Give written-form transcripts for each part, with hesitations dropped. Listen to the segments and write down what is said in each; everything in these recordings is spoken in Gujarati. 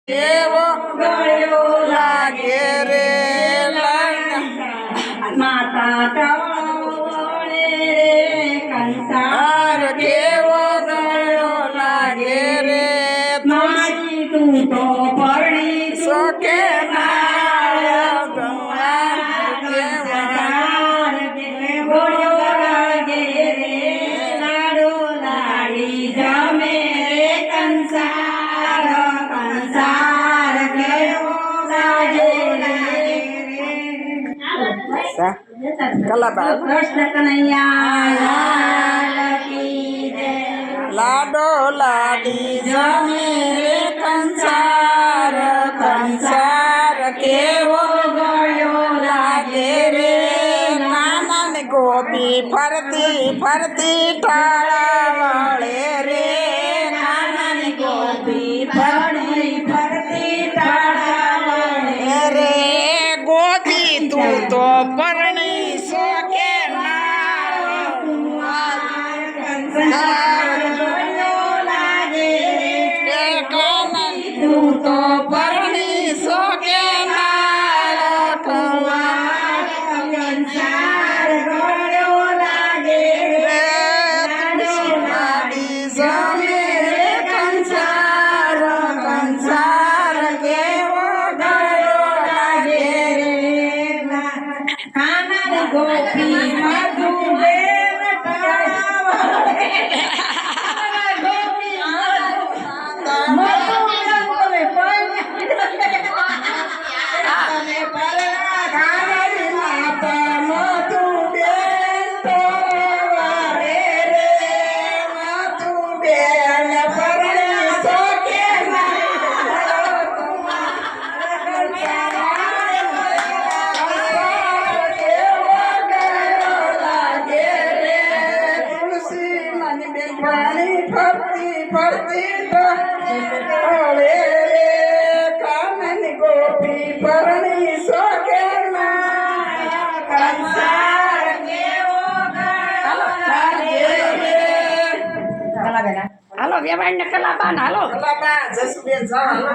કેવો ગળ્યો લાગે રે માતા ટવળે રે કંસાર કેવો ગળ્યો લાગે રે મારી તું તો પરણી સોકે કલાબા કૃષ્ણ કનૈયા લાડો લાડી જમે રે કંસાર કંસાર કેવો ગળ્યો લાગે રે કાનન ગોપી ફરતી ફરતી ટાળા વળે રે કાનન ગોપી ફરતી ફરતી ટાળા વળે રે ગોપી તું તો પરણી સોકે તું તો પરણી સોકે કંસાર ગળ્યો લાગે રે જમે રે કંસાર કંસાર કેવો ગળ્યો લાગે રે કાનન ગોપી મધુબેન ફરતી ફરતી રે કાનન ગોપી પરણી સોકે કંસાર કેવો ગળ્યો લાગે રે હાલો વ્યવહાર ને કલાબાન હાલો કલાબા જસુબેન જાવ હાલો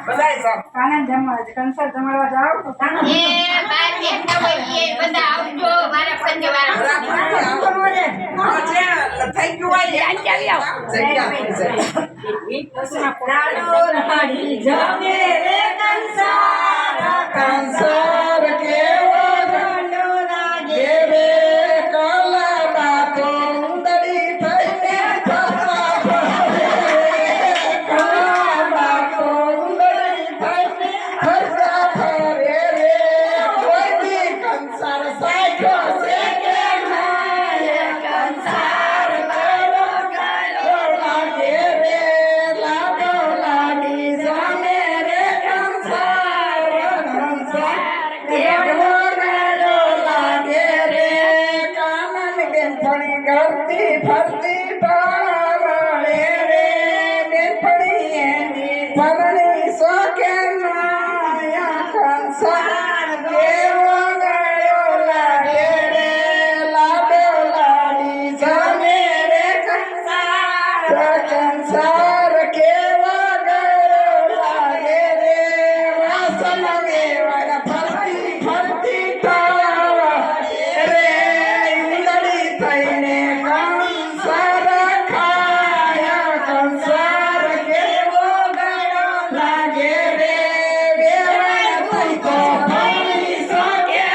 બધાય જાવ કાનન જમવા કંસાર જમાડવા જાવ તો કાનન એ બાર બેઠા હોય એ બધા આવજો મારા પંજવાળા થઈ ગયું હોય જમે રે કંસાર કંસાર કેવો ગળ્યો લાગે રે કલાબા તો ઉંદડી થઈને ફરતા ફરે કલાબા તો ઉંદડી થઈને ફરતા ફરે રે કોઈ દી કંસાર સાખ્યો છે કે કંસાર કેવો ગળ્યો લાગે રે લાડો લાડી જમે રે કંસાર કંસાર કેવો ગળ્યો લાગે રે કાનન બેનપણી ગરતી ફરતી વળે રે બેનપણી એની પરણી સોકે માયા કંસાર કેવો ગળ્યો લાગે રે લાડો લાડી જમે રે કંસાર કંસાર કેવો ગળ્યો લાગે રે વાસણ વેવાય ફરતી ફરતી રે ઉંદડી થઈને કંસાર ખાયા કંસાર કેવો ગળ્યો લાગે રે વેવાય તું તો પરણી સોકે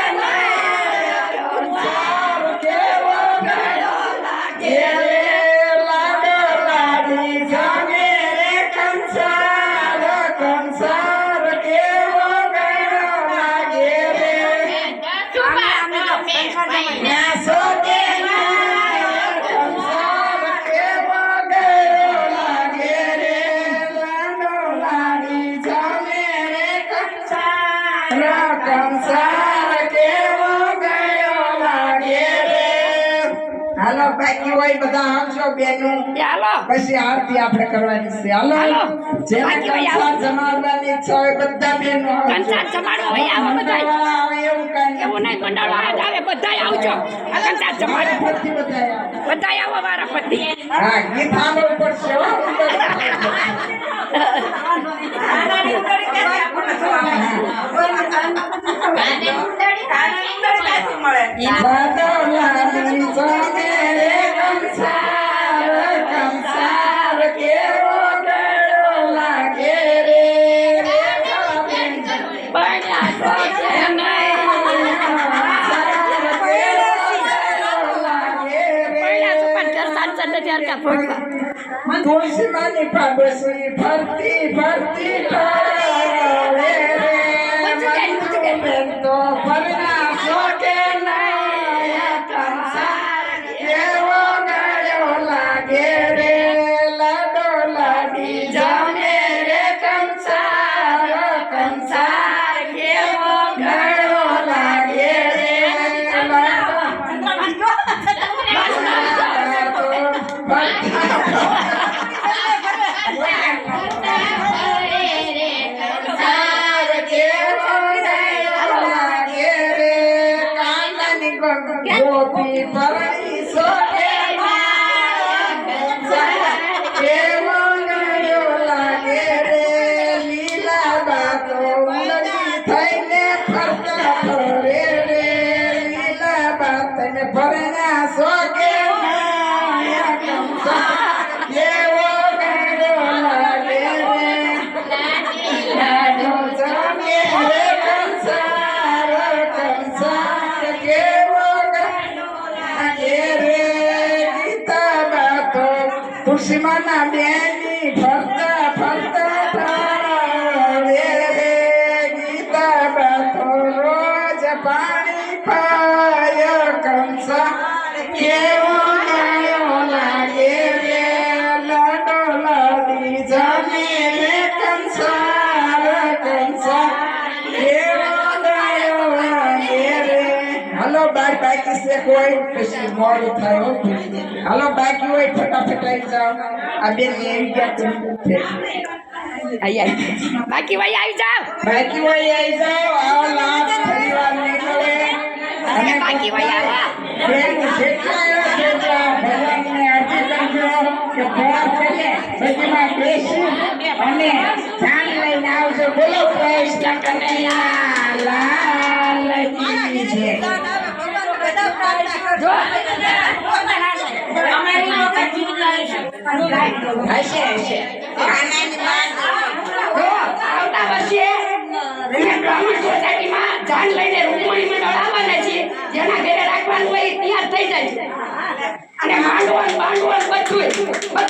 કંસાર કેવો ગળ્યો લાગે રે લાડો લાડી જમે રે કંસાર કંસાર કેવો ગળ્યો લાગે રે ના સોકે કંસાર કેવો ગળ્યો લાગે રે લાડો લાડી જમે રે કંસાર કંસાર કેવો ગળ્યો લાગે રે હાલો બાકી હોય બધા આવજો બેનું એ હાલો પછી આરતી આપણે કરવાની છે હાલો હાલો. જેને બાકી હોય કંસાર જમાડવાની ઈચ્છા હોય બધા બેનો આવજો. કંસાર જમાડો હોય આવો બધાય. મંડળવાળા આવે એવું કાંઈ એવું નહીં મંડળ આવે બધાય આવજો કંસાર જમાડો નથી બધાય આવે. બધાય આવો મારા પતિ હા ગીત સાંભળવું પડશે હો. બાદલાની સામે રે કંસાર, કંસાર કેવો ગળો લાગે રે. બન્યા તો છે નહીં બન્યા તો પણ ઘર સાંસદ નથી હરકા ભોગવા તુલસીમાની પાબસી ફરતી ફરતી ફરે રે. બેન તો ફરના શોકે નહીં. કંસાર કેવો ગળો લાગે રે. લાડો લાડી જામે રે કંસાર, કંસાર કેવો ગળો લાગે રે. કંસાર કેવો ગળો લાગે રે. કાંદાની ગોપી પરણી શોકે નહીં. કંસાર કેવો ગળો લાગે રે. લીલા બાતો ઉલટી થઈને ફરતા ફરે રે. લીલા બાતને ભરણા શોકે નહીં. કંસાર કેવો ગળો લાગે રે. લાડો જમે રે કંસાર, કંસાર કેવો ગળો લાગે રે. ગીતા બાતો તુલસીમાના બેની ફરતા ફરતા ફરે રે. ગીતા બાતો રોજ પાણી પાય. કંસાર કેવો ગળો લાગે રે. લાડો લાડી જમે રે કંસાર, કંસાર કેવો ગળો લાગે રે. હાલો બાર બાકી છે કોઈ પછી મોડું થાય હો. હાલો બાકી હોય ફટાફટ આવી જાઓ. આ બેન એવી ગયા તો બાકી ભાઈ આવી જાવ બાકી હોય આવી જાઓ. આવો લાભ પરિવાર નીકળે અને બાકી ભાઈ આવા બેન જેટલા એવા જેટલા ભગવાનને આરતી કરજો કે ફરાર કરીએ બધીમાં બેસી અને ધ્યાન લઈને આવજો. બોલો કૃષ્ણ કનૈયા લાલ કી જય. જો હશે હશે કાનાની માં જો આવતા વર્ષે બ્રાહ્મણ સોસાયટીમાં જાન લઈને રૂકમણી મંડળ આવવાના છે જેના ઘરે રાખવાનું હોય એ તૈયાર થઈ જાય છે અને માંડવણ બાંડવણ બધું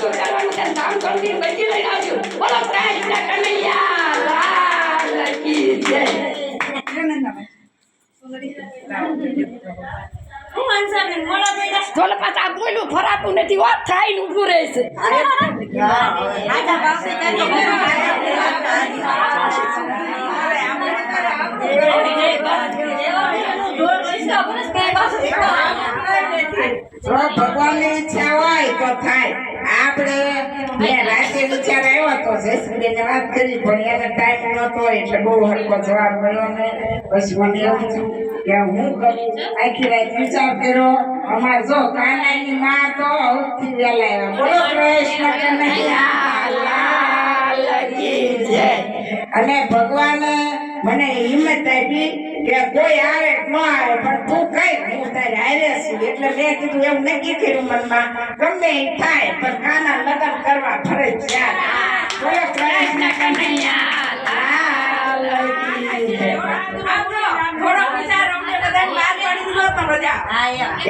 કરવાનું છે. ધામ ધમથી બધી લઈને આવજો. બોલો કૃષ્ણ કનૈયા લાલ કી જય. જોલે પાછા બોલ્યું ફરાતું નથી વાત થાય ને ઊભું રહેશે જો ભગવાનની ઈચ્છા હોય તો થાય. આપણે રાતે વિચાર આવ્યો તો જયશ્રીબેને વાત કરી પણ એને ટાઈમ નહોતો એટલે બહુ હરકો જવાબ મળ્યો ને. પછી મને એવું થયું કે હું કરું. આખી રાત વિચાર કર્યો. અમાર જો કાનાની માં તો સૌથી વહેલા આવ્યા. બોલો કૃષ્ણ કનૈયા લાલ કી જય. અને ભગવાને મને હિંમત આપી કે કોઈ આવે કે ન આવે પણ તું કઈ હું તારે હારે છું. એટલે મેં કીધું એવું નક્કી કર્યું મનમાં ગમે એ થાય પણ કાના લગ્ન કરવા ફરજિયાત. બોલો કૃષ્ણ કનૈયા લાલ કી જય.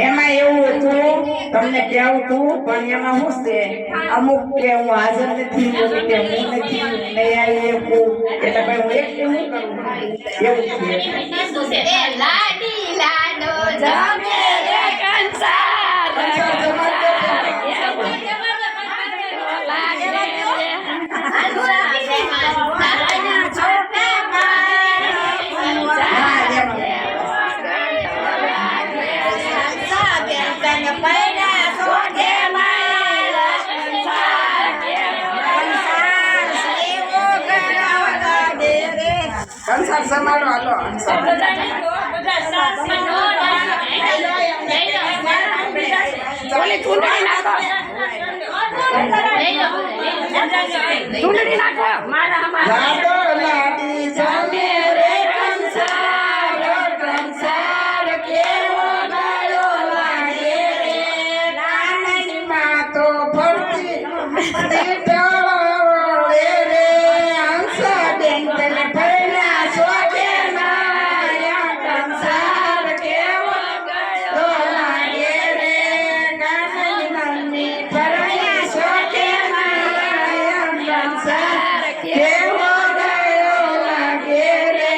એમાં એવું હતું તમને કેવું હતું પણ એમાં શું છે અમુક કે હું હાજર નથી અમુક કે હું નથી નહીં આવી શકું એટલે ભાઈ હું એકલી શું કરું એવું છે. લાડી લાડો જમે રે કંસાર લાગે પૈડા કંસાર સંભાળો હાલો ઓલી ચૂંટણી નાખો ચૂંટણી નાખો મારા અમારા લાડો લાડી જમે રે કંસાર કંસાર કેવો ગાયો લાગે રે નાની માં તો ફરતી ટીટોળે રે હંસા બેન તને ભર્યા શોભે માયા કંસાર કેવો ગાયો લાગે રે નાની મમ્મી ભર્યા શોભે માયા કંસાર કેવો ગાયો લાગે રે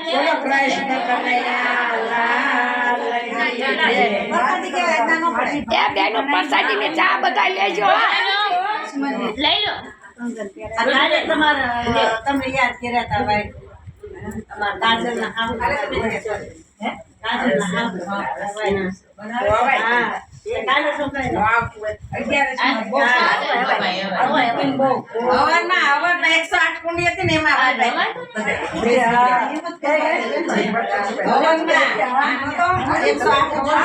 બોલો કૃષ્ણ કનૈયા લાલ કી જય. એ બેનો પ્રસાદી ને ચા બધા લેજો લઈ લો આજે તમે યાદ કર્યા હતા ભાઈ અમારા કાજલના કામ કાજલના કામ હા એ કાલે છોકરા હવનમાં 108 કુંડી હતી ને એમાં હવનમાં 108